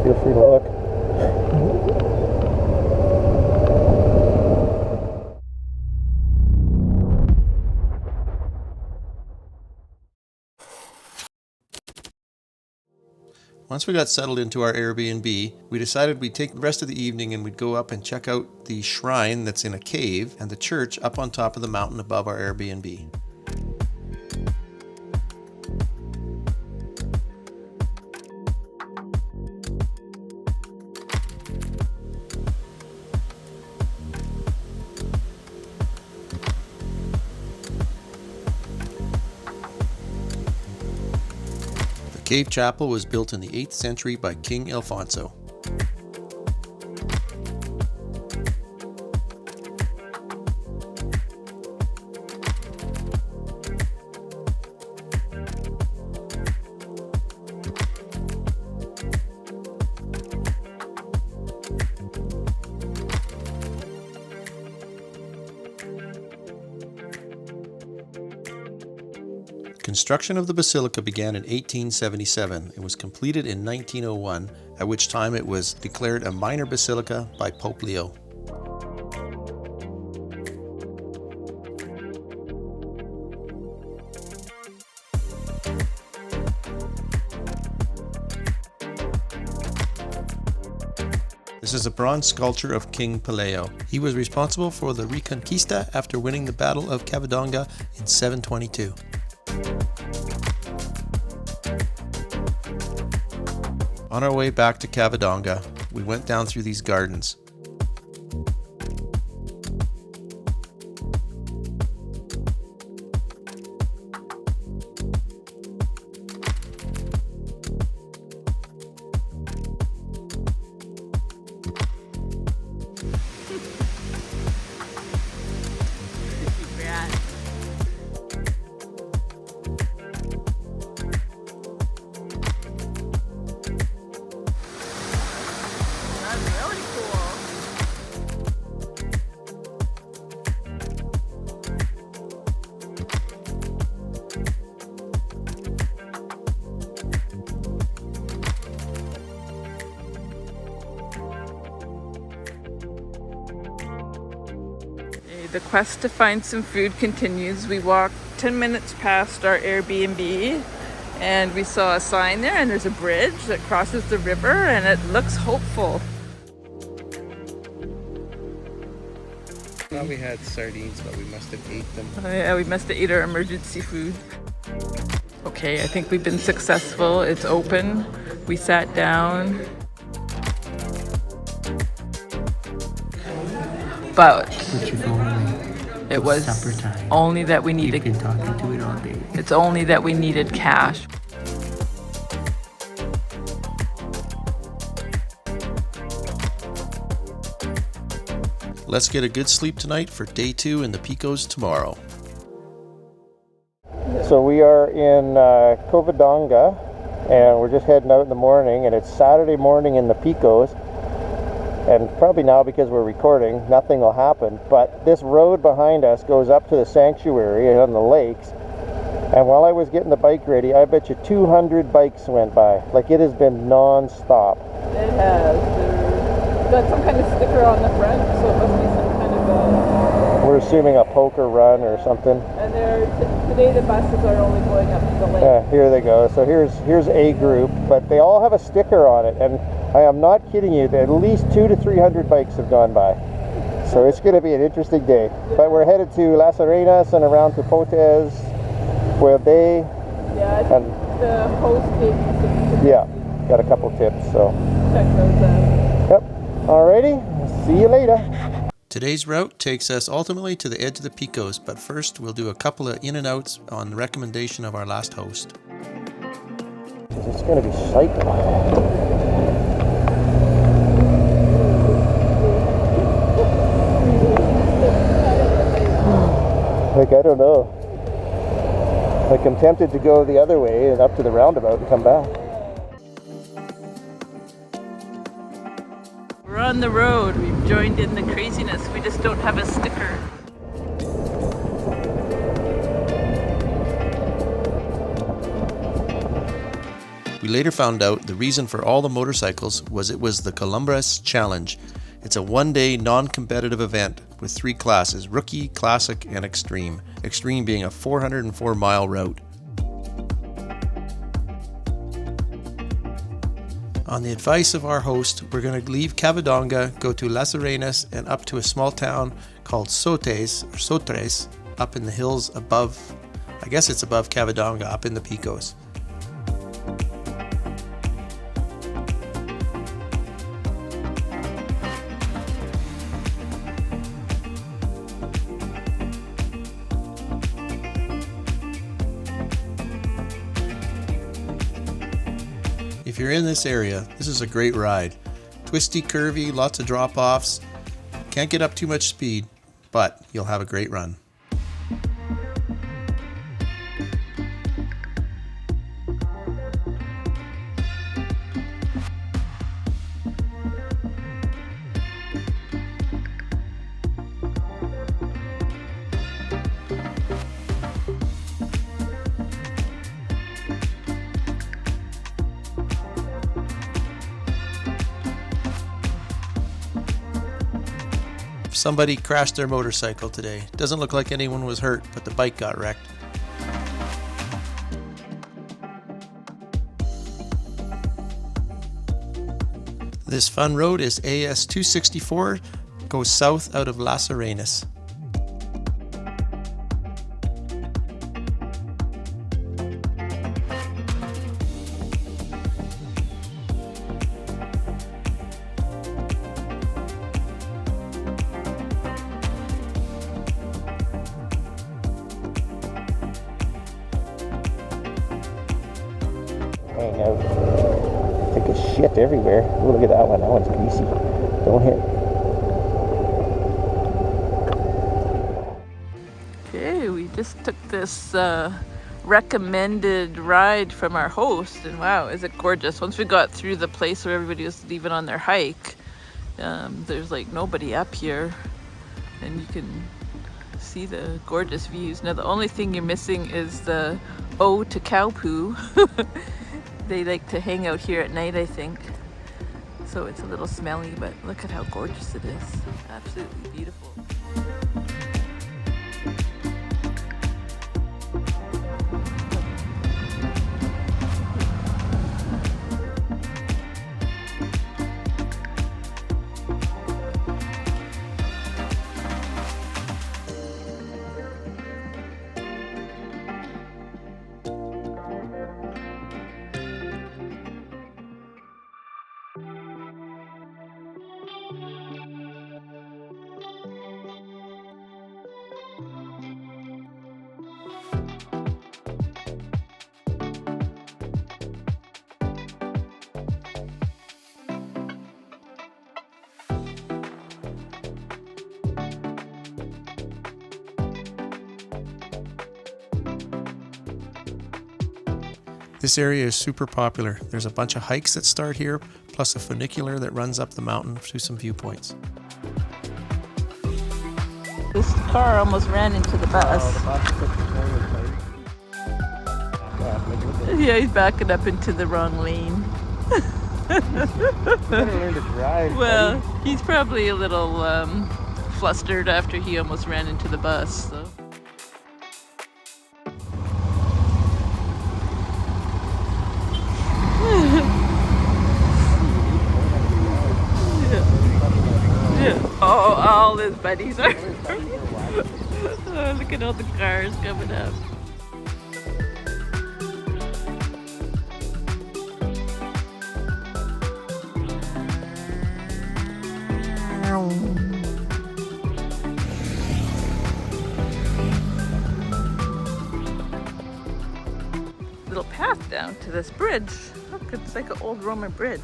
Feel free to look. Once we got settled into our Airbnb, we decided we'd take the rest of the evening and we'd go up and check out the shrine that's in a cave and the church up on top of the mountain above our Airbnb. The cave chapel was built in the 8th century by King Alfonso. Construction of the basilica began in 1877 and was completed in 1901, at which time it was declared a minor basilica by Pope Leo. This is a bronze sculpture of King Pelayo. He was responsible for the Reconquista after winning the Battle of Cavadonga in 722. On our way back to Cavadonga, we went down through these gardens. The quest to find some food continues. We walked 10 minutes past our Airbnb and we saw a sign there, and there's a bridge that crosses the river and it looks hopeful. I thought we had sardines, but we must have ate them. Oh yeah, we must have ate our emergency food. Okay, I think we've been successful. It's open. We sat down. But it was supper time. Only that we needed. You've been talking to it all day. It's only that we needed cash. Let's get a good sleep tonight for day 2 in the Picos tomorrow. So we are in Cavadonga, and we're just heading out in the morning, and it's Saturday morning in the Picos. And probably now, because we're recording, nothing will happen, but this road behind us goes up to the sanctuary on the lakes, and while I was getting the bike ready, I bet you 200 bikes went by. Like, it has been non-stop. It has. It's got some kind of sticker on the front, so it must be some kind of a... We're assuming a poker run or something. And today the buses are only going up to the lake. Yeah, here they go. So here's a group, but they all have a sticker on it, and I am not kidding you, at least 200 to 300 bikes have gone by. So it's going to be an interesting day. But we're headed to Las Arenas and around to Fuente Dé. Yeah, I think the host gave me some tips. Yeah, got a couple tips, so. Check those out. Yep. Alrighty, see you later. Today's route takes us ultimately to the edge of the Picos, but first we'll do a couple of in and outs on the recommendation of our last host. It's going to be cycling. Like, I don't know. Like, I'm tempted to go the other way and up to the roundabout and come back. We're on the road. We've joined in the craziness. We just don't have a sticker. We later found out the reason for all the motorcycles was it was the Columbus Challenge. It's a one-day non-competitive event with 3 classes: Rookie, Classic, and Extreme. Extreme being a 404-mile route. On the advice of our host, we're going to leave Cavadonga, go to Las Arenas, and up to a small town called Sotres, up in the hills above, I guess it's above Cavadonga, up in the Picos. If you're in this area, this is a great ride. Twisty, curvy, lots of drop-offs. Can't get up too much speed, but you'll have a great run. Somebody crashed their motorcycle today. Doesn't look like anyone was hurt, but the bike got wrecked. This fun road is AS 264, goes south out of Las Arenas. Hang out. Take a shit everywhere. Oh, look at that one. That one's greasy. Don't hit. Okay, we just took this recommended ride from our host, and wow, is it gorgeous. Once we got through the place where everybody was leaving on their hike, there's like nobody up here, and you can see the gorgeous views. Now the only thing you're missing is the O to cow poo. They like to hang out here at night, I think. So it's a little smelly, but look at how gorgeous it is. Absolutely beautiful. This area is super popular. There's a bunch of hikes that start here, plus a funicular that runs up the mountain to some viewpoints. This car almost ran into the bus. Yeah, he's backing up into the wrong lane. You gotta learn to drive. Well, buddy. he's probably a little flustered after he almost ran into the bus. So. Oh, all his buddies are. Oh, look at all the cars coming up. Little path down to this bridge. Look, it's like an old Roman bridge.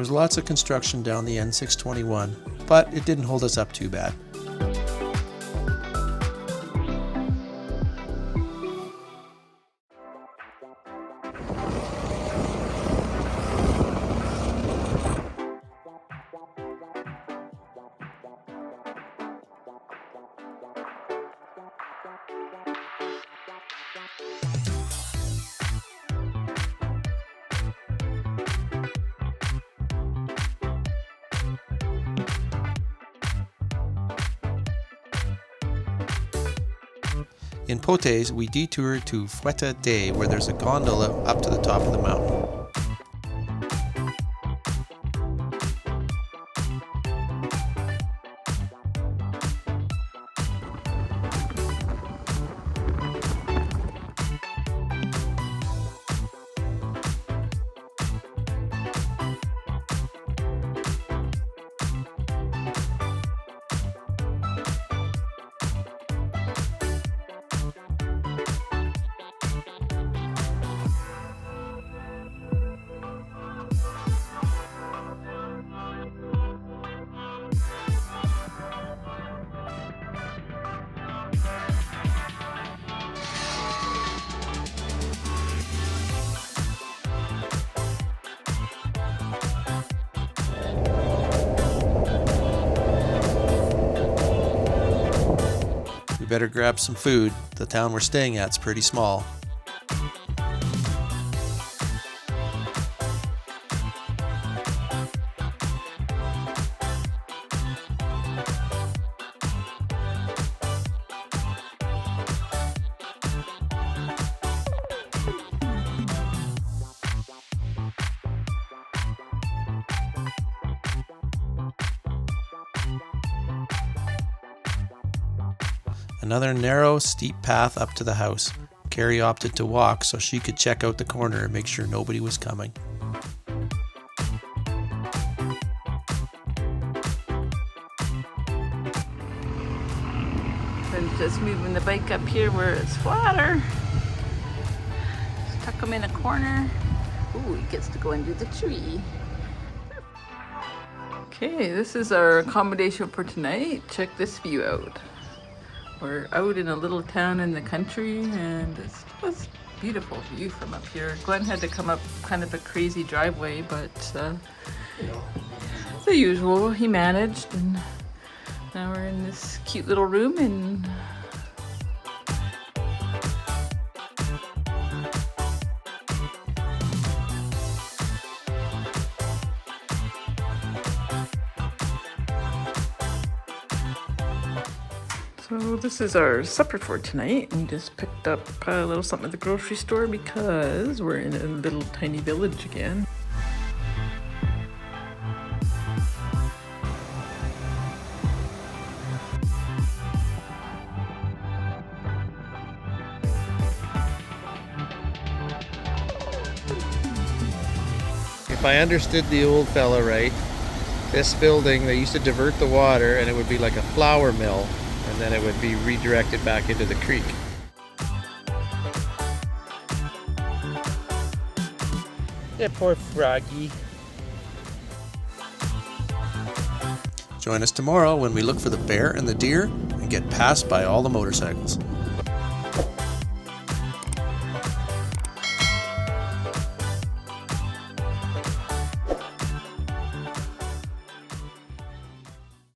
was lots of construction down the N621, but it didn't hold us up too bad. In Potes, we detoured to Fuente Dé, where there's a gondola up to the top of the mountain. Better grab some food. The town we're staying at's pretty small. Another narrow, steep path up to the house. Carrie opted to walk so she could check out the corner and make sure nobody was coming. I'm just moving the bike up here where it's flatter. Just tuck him in a corner. Ooh, he gets to go under the tree. Okay, this is our accommodation for tonight. Check this view out. We're out in a little town in the country and it's just beautiful view from up here. Glenn had to come up kind of a crazy driveway, but the usual, he managed, and now we're in this cute little room and so this is our supper for tonight. We just picked up a little something at the grocery store because we're in a little tiny village again. If I understood the old fella right, this building, they used to divert the water and it would be like a flour mill, and then it would be redirected back into the creek. Yeah, poor Froggy. Join us tomorrow when we look for the bear and the deer and get passed by all the motorcycles.